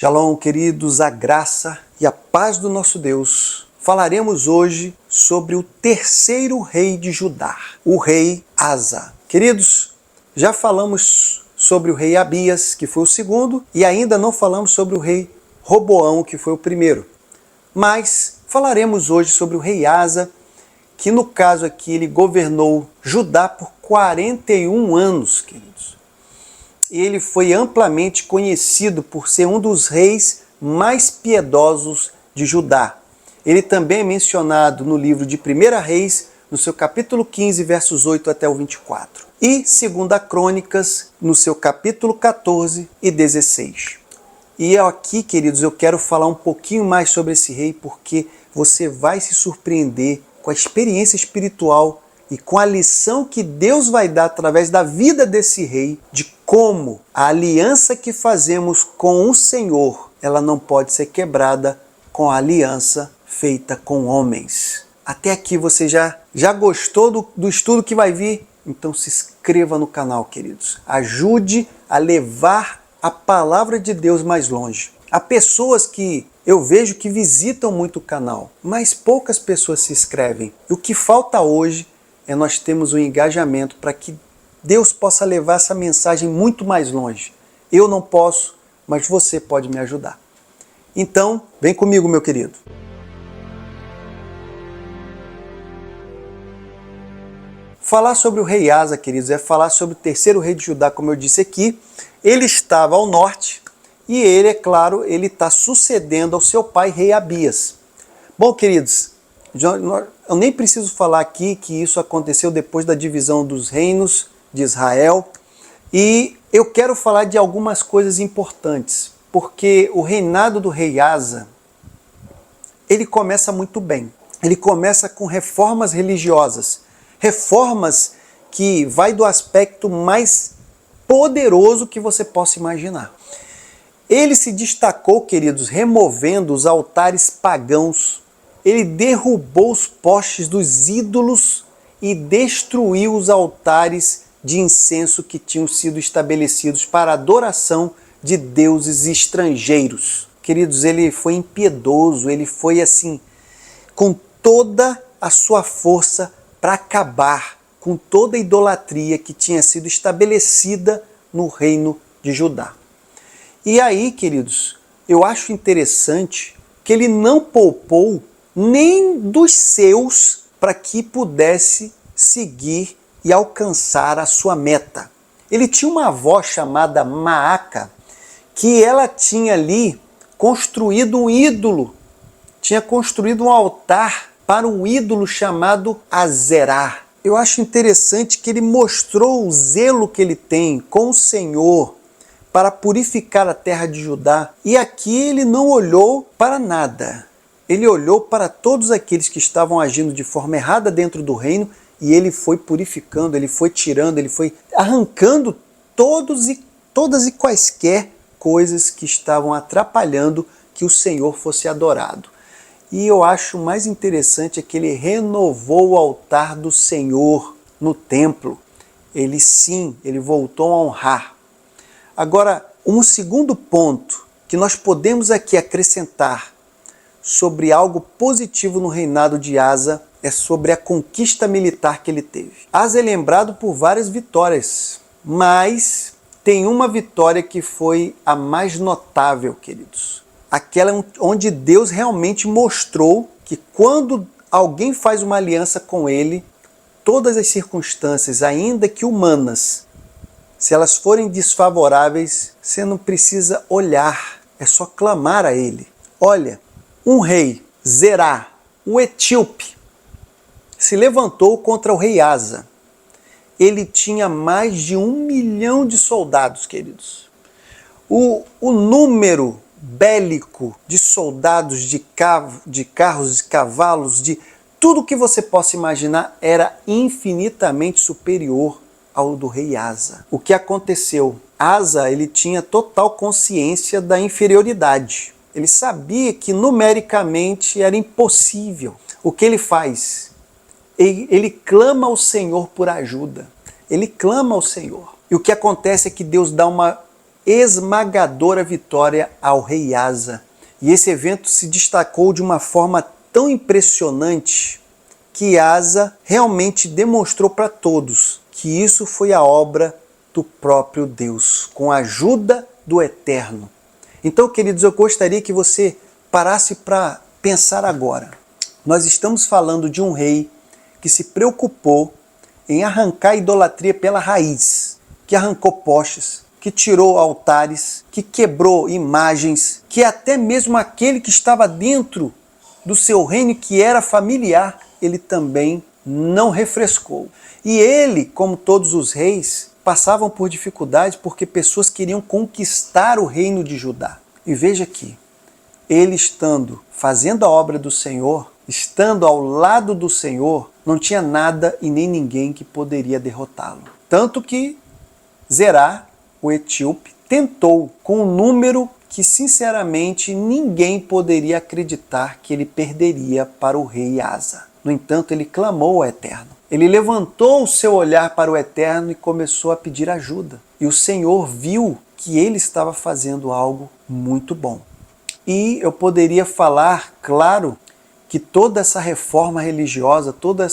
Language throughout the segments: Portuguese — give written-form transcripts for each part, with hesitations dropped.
Shalom, queridos, a graça e a paz do nosso Deus. Falaremos hoje sobre o terceiro rei de Judá, o rei Asa. Queridos, já falamos sobre o rei Abias, que foi o segundo, e ainda não falamos sobre o rei Roboão, que foi o primeiro. Mas falaremos hoje sobre o rei Asa, que no caso aqui ele governou Judá por 41 anos, queridos. E ele foi amplamente conhecido por ser um dos reis mais piedosos de Judá. Ele também é mencionado no livro de 1 Reis, no seu capítulo 15, versos 8 até o 24. E 2 Crônicas, no seu capítulo 14 e 16. E aqui, queridos, eu quero falar um pouquinho mais sobre esse rei, porque você vai se surpreender com a experiência espiritual e com a lição que Deus vai dar através da vida desse rei, de como a aliança que fazemos com o Senhor, ela não pode ser quebrada com a aliança feita com homens. Até aqui você já gostou do estudo que vai vir? Então se inscreva no canal, queridos. Ajude a levar a palavra de Deus mais longe. Há pessoas que eu vejo que visitam muito o canal, mas poucas pessoas se inscrevem. E o que falta hoje é nós termos um engajamento para que Deus possa levar essa mensagem muito mais longe. Eu não posso, mas você pode me ajudar. Então, vem comigo, meu querido. Falar sobre o rei Asa, queridos, é falar sobre o terceiro rei de Judá, como eu disse aqui. Ele estava ao norte e ele, é claro, ele está sucedendo ao seu pai, rei Abias. Bom, queridos, eu nem preciso falar aqui que isso aconteceu depois da divisão dos reinos de Israel. E eu quero falar de algumas coisas importantes, porque o reinado do rei Asa, ele começa muito bem. Ele começa com reformas religiosas, reformas que vai do aspecto mais poderoso que você possa imaginar. Ele se destacou, queridos, removendo os altares pagãos. Ele derrubou os postes dos ídolos e destruiu os altares de incenso que tinham sido estabelecidos para a adoração de deuses estrangeiros. Queridos, ele foi impiedoso, ele foi assim, com toda a sua força para acabar com toda a idolatria que tinha sido estabelecida no reino de Judá. E aí, queridos, eu acho interessante que ele não poupou nem dos seus para que pudesse seguir e alcançar a sua meta. Ele tinha uma avó chamada Maaca, que ela tinha ali construído um ídolo, tinha construído um altar para um ídolo chamado Azerá. Eu acho interessante que ele mostrou o zelo que ele tem com o Senhor para purificar a terra de Judá. E aqui ele não olhou para nada. Ele olhou para todos aqueles que estavam agindo de forma errada dentro do reino e ele foi purificando, ele foi tirando, ele foi arrancando todas e quaisquer coisas que estavam atrapalhando que o Senhor fosse adorado. E eu acho mais interessante é que ele renovou o altar do Senhor no templo. Ele voltou a honrar. Agora, um segundo ponto que nós podemos aqui acrescentar sobre algo positivo no reinado de Asa é sobre a conquista militar que ele teve. Asa é lembrado por várias vitórias, mas tem uma vitória que foi a mais notável, queridos. Aquela onde Deus realmente mostrou que quando alguém faz uma aliança com ele, todas as circunstâncias, ainda que humanas, se elas forem desfavoráveis, você não precisa olhar, é só clamar a ele. Olha, um rei, Zerá, o etíope, se levantou contra o rei Asa. Ele tinha mais de 1 milhão de soldados, queridos. O número bélico de soldados, de carros, de cavalos, de tudo que você possa imaginar era infinitamente superior ao do rei Asa. O que aconteceu? Asa, ele tinha total consciência da inferioridade. Ele sabia que numericamente era impossível. O que ele faz? Ele clama ao Senhor por ajuda. Ele clama ao Senhor. E o que acontece é que Deus dá uma esmagadora vitória ao rei Asa. E esse evento se destacou de uma forma tão impressionante que Asa realmente demonstrou para todos que isso foi a obra do próprio Deus, com a ajuda do Eterno. Então, queridos, eu gostaria que você parasse para pensar agora. Nós estamos falando de um rei que se preocupou em arrancar a idolatria pela raiz, que arrancou postes, que tirou altares, que quebrou imagens, que até mesmo aquele que estava dentro do seu reino, que era familiar, ele também não refrescou. E ele, como todos os reis, passavam por dificuldades porque pessoas queriam conquistar o reino de Judá. E veja aqui, ele fazendo a obra do Senhor, estando ao lado do Senhor, não tinha nada e nem ninguém que poderia derrotá-lo. Tanto que Zerá, o etíope, tentou com um número que sinceramente ninguém poderia acreditar que ele perderia para o rei Asa. No entanto, ele clamou ao Eterno. Ele levantou o seu olhar para o Eterno e começou a pedir ajuda. E o Senhor viu que ele estava fazendo algo muito bom. E eu poderia falar, claro, que toda essa reforma religiosa, todo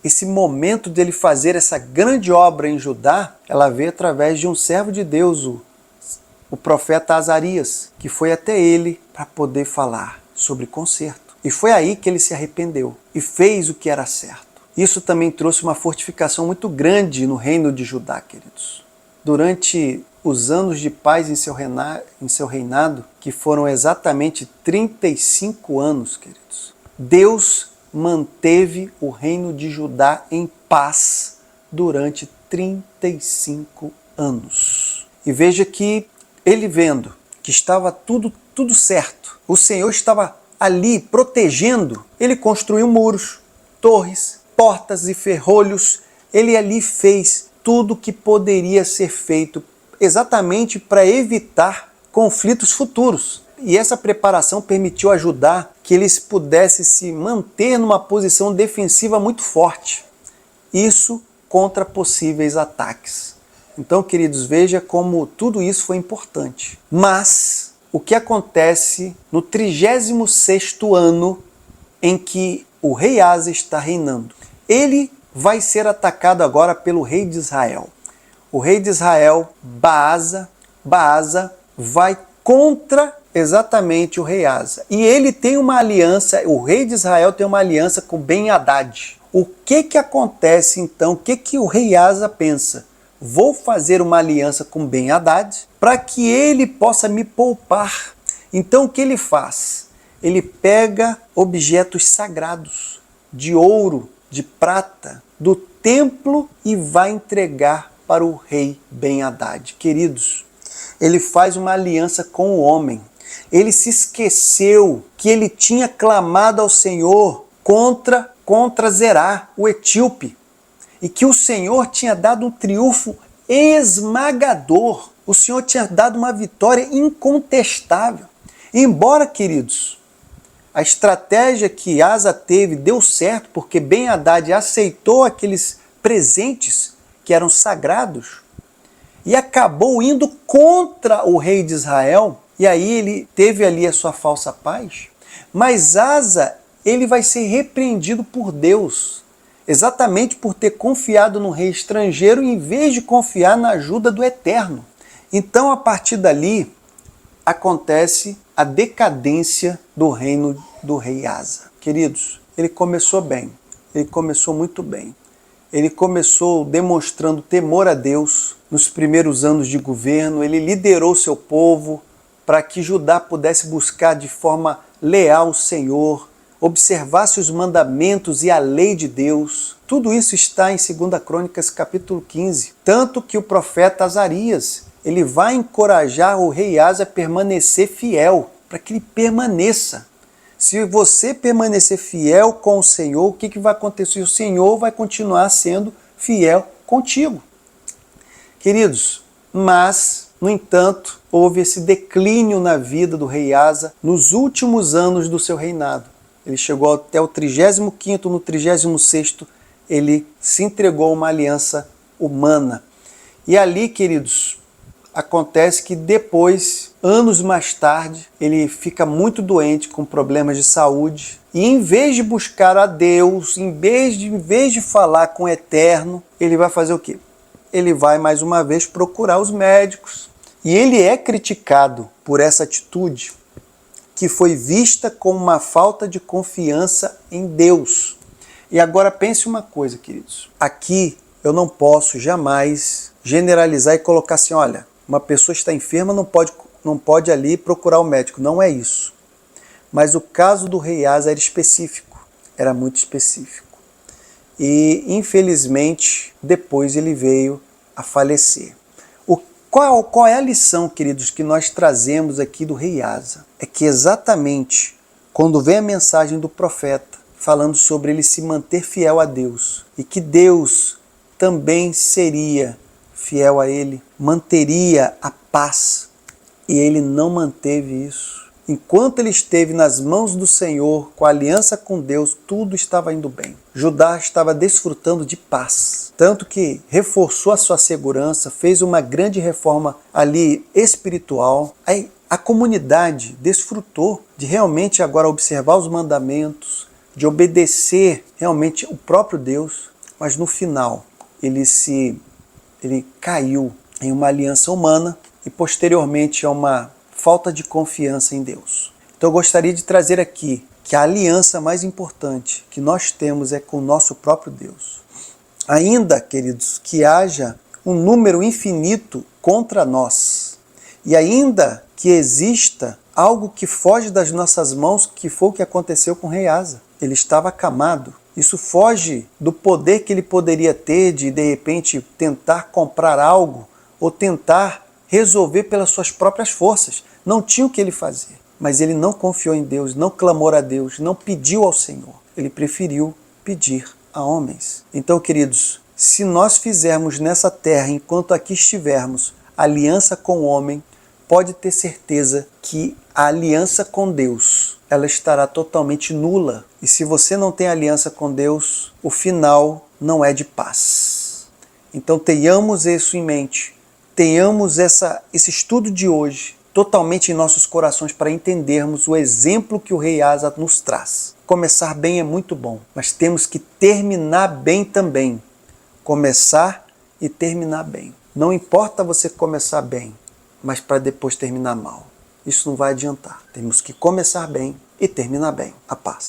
esse momento dele fazer essa grande obra em Judá, ela veio através de um servo de Deus, o profeta Azarias, que foi até ele para poder falar sobre conserto. E foi aí que ele se arrependeu e fez o que era certo. Isso também trouxe uma fortificação muito grande no reino de Judá, queridos. Durante os anos de paz em seu reinado, que foram exatamente 35 anos, queridos, Deus manteve o reino de Judá em paz durante 35 anos. E veja que ele vendo que estava tudo certo, o Senhor estava ali protegendo, ele construiu muros, torres, portas e ferrolhos, ele ali fez tudo que poderia ser feito exatamente para evitar conflitos futuros. E essa preparação permitiu a Judá que eles pudessem se manter numa posição defensiva muito forte. Isso contra possíveis ataques. Então, queridos, veja como tudo isso foi importante. Mas o que acontece no 36º ano em que o rei Asa está reinando? Ele vai ser atacado agora pelo rei de Israel. O rei de Israel, Baasa, vai contra exatamente o rei Asa. E ele tem uma aliança, o rei de Israel tem uma aliança com Ben-Hadad. O que acontece então? O que o rei Asa pensa? Vou fazer uma aliança com Ben-Hadad para que ele possa me poupar. Então o que ele faz? Ele pega objetos sagrados, de ouro, de prata, do templo e vai entregar para o rei Ben-Hadad. Queridos, ele faz uma aliança com o homem. Ele se esqueceu que ele tinha clamado ao Senhor contra Zerá, o etíope, e que o Senhor tinha dado um triunfo esmagador. O Senhor tinha dado uma vitória incontestável. Embora, queridos, a estratégia que Asa teve deu certo, porque Ben-Hadad aceitou aqueles presentes que eram sagrados e acabou indo contra o rei de Israel, e aí ele teve ali a sua falsa paz. Mas Asa, ele vai ser repreendido por Deus, exatamente por ter confiado no rei estrangeiro em vez de confiar na ajuda do Eterno. Então, a partir dali, acontece a decadência do reino do rei Asa. Queridos, ele começou bem, ele começou muito bem. Ele começou demonstrando temor a Deus nos primeiros anos de governo, ele liderou seu povo para que Judá pudesse buscar de forma leal o Senhor, observasse os mandamentos e a lei de Deus. Tudo isso está em 2 Crônicas capítulo 15. Tanto que o profeta Azarias, ele vai encorajar o rei Asa a permanecer fiel, para que ele permaneça. Se você permanecer fiel com o Senhor, o que vai acontecer? O Senhor vai continuar sendo fiel contigo. Queridos, mas, no entanto, houve esse declínio na vida do rei Asa nos últimos anos do seu reinado. Ele chegou até o 35º, no 36º, ele se entregou a uma aliança humana. E ali, queridos, acontece que depois, anos mais tarde, ele fica muito doente, com problemas de saúde, e em vez de buscar a Deus, em vez de falar com o Eterno, ele vai fazer o quê? Ele vai mais uma vez procurar os médicos. E ele é criticado por essa atitude que foi vista como uma falta de confiança em Deus. E agora pense uma coisa, queridos. Aqui eu não posso jamais generalizar e colocar assim, olha, uma pessoa está enferma, não pode ali procurar o médico. Não é isso. Mas o caso do rei Asa era específico, era muito específico. E, infelizmente, depois ele veio a falecer. Qual é a lição, queridos, que nós trazemos aqui do rei Asa? É que exatamente quando vem a mensagem do profeta, falando sobre ele se manter fiel a Deus, e que Deus também seria fiel a ele, manteria a paz, e ele não manteve isso. Enquanto ele esteve nas mãos do Senhor, com a aliança com Deus, tudo estava indo bem. Judá estava desfrutando de paz, tanto que reforçou a sua segurança, fez uma grande reforma ali espiritual. Aí a comunidade desfrutou de realmente agora observar os mandamentos, de obedecer realmente o próprio Deus, mas no final ele caiu em uma aliança humana e posteriormente a uma falta de confiança em Deus. Então eu gostaria de trazer aqui que a aliança mais importante que nós temos é com o nosso próprio Deus. Ainda, queridos, que haja um número infinito contra nós, e ainda que exista algo que foge das nossas mãos, que foi o que aconteceu com o rei Asa. Ele estava acamado. Isso foge do poder que ele poderia ter de repente, tentar comprar algo ou tentar resolver pelas suas próprias forças. Não tinha o que ele fazer. Mas ele não confiou em Deus, não clamou a Deus, não pediu ao Senhor. Ele preferiu pedir a homens. Então, queridos, se nós fizermos nessa terra, enquanto aqui estivermos, aliança com o homem, pode ter certeza que a aliança com Deus, ela estará totalmente nula. E se você não tem aliança com Deus, o final não é de paz. Então tenhamos isso em mente. Tenhamos esse estudo de hoje totalmente em nossos corações para entendermos o exemplo que o rei Asa nos traz. Começar bem é muito bom, mas temos que terminar bem também. Começar e terminar bem. Não importa você começar bem, mas para depois terminar mal. Isso não vai adiantar. Temos que começar bem e terminar bem. A paz.